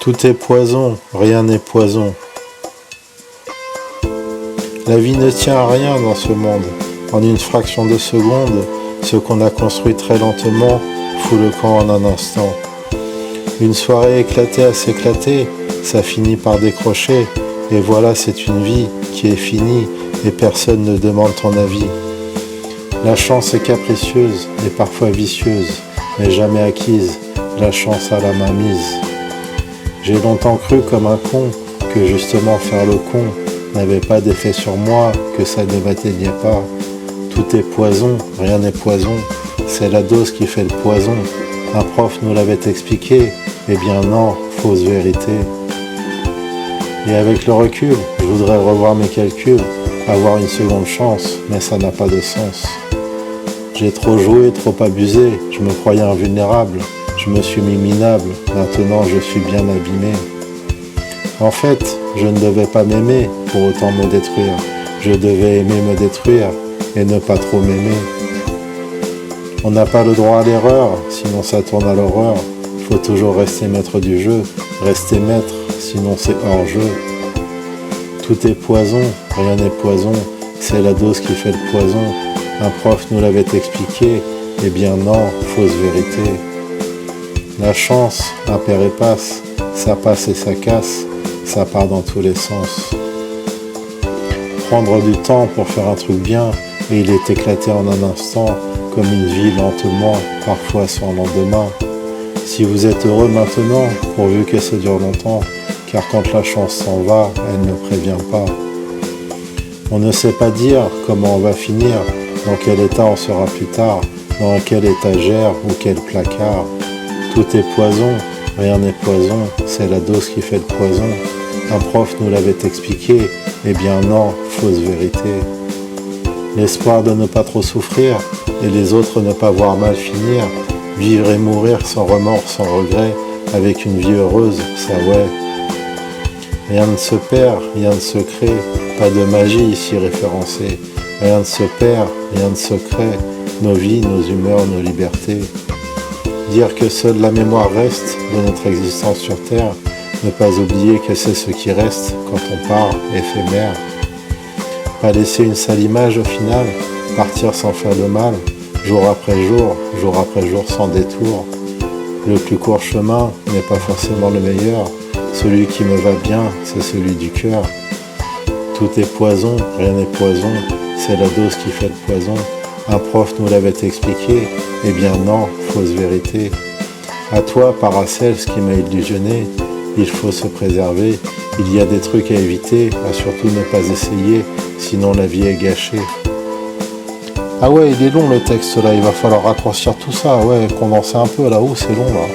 Tout est poison, rien n'est poison. La vie ne tient à rien dans ce monde. En une fraction de seconde, ce qu'on a construit très lentement fout le camp en un instant. Une soirée éclatée à s'éclater, ça finit par décrocher, et voilà, c'est une vie qui est finie et personne ne demande ton avis. La chance est capricieuse et parfois vicieuse, mais jamais acquise, la chance à la main mise. J'ai longtemps cru comme un con que justement faire le con n'avait pas d'effet sur moi, que ça ne m'atteignait pas. Tout est poison, rien n'est poison, c'est la dose qui fait le poison. Un prof nous l'avait expliqué, eh bien non, fausse vérité. Et avec le recul, je voudrais revoir mes calculs, avoir une seconde chance, mais ça n'a pas de sens. J'ai trop joué, trop abusé, je me croyais invulnérable, je me suis mis minable, maintenant je suis bien abîmé. En fait, je ne devais pas m'aimer pour autant me détruire, je devais aimer me détruire et ne pas trop m'aimer. On n'a pas le droit à l'erreur, sinon ça tourne à l'horreur. Faut toujours rester maître du jeu, rester maître, sinon c'est hors jeu. Tout est poison, rien n'est poison, c'est la dose qui fait le poison. Un prof nous l'avait expliqué, eh bien non, fausse vérité. La chance, impair et passe, ça passe et ça casse, ça part dans tous les sens. Prendre du temps pour faire un truc bien, et il est éclaté en un instant, comme une vie lentement, parfois sans lendemain. Si vous êtes heureux maintenant, pourvu que ça dure longtemps, car quand la chance s'en va, elle ne prévient pas. On ne sait pas dire comment on va finir, dans quel état on sera plus tard, dans quelle étagère ou quel placard. Tout est poison, rien n'est poison, c'est la dose qui fait le poison. Un prof nous l'avait expliqué, eh bien non, fausse vérité. L'espoir de ne pas trop souffrir, et les autres ne pas voir mal finir, vivre et mourir sans remords, sans regret, avec une vie heureuse, ça ouais. Rien ne se perd, rien ne se crée, pas de magie ici référencée. Rien ne se perd, rien ne se crée, nos vies, nos humeurs, nos libertés. Dire que seule la mémoire reste de notre existence sur Terre, ne pas oublier que c'est ce qui reste quand on part, éphémère. Pas laisser une sale image au final, partir sans faire de mal, jour après jour sans détour. Le plus court chemin n'est pas forcément le meilleur, celui qui me va bien, c'est celui du cœur. Tout est poison, rien n'est poison, c'est la dose qui fait le poison. Un prof nous l'avait expliqué, eh bien non, fausse vérité. À toi, Paracels, qui m'a illusionné, il faut se préserver. Il y a des trucs à éviter, à surtout ne pas essayer, sinon la vie est gâchée. Ah ouais, il est long le texte là, il va falloir raccourcir tout ça, ouais, condenser un peu là-haut, c'est long là.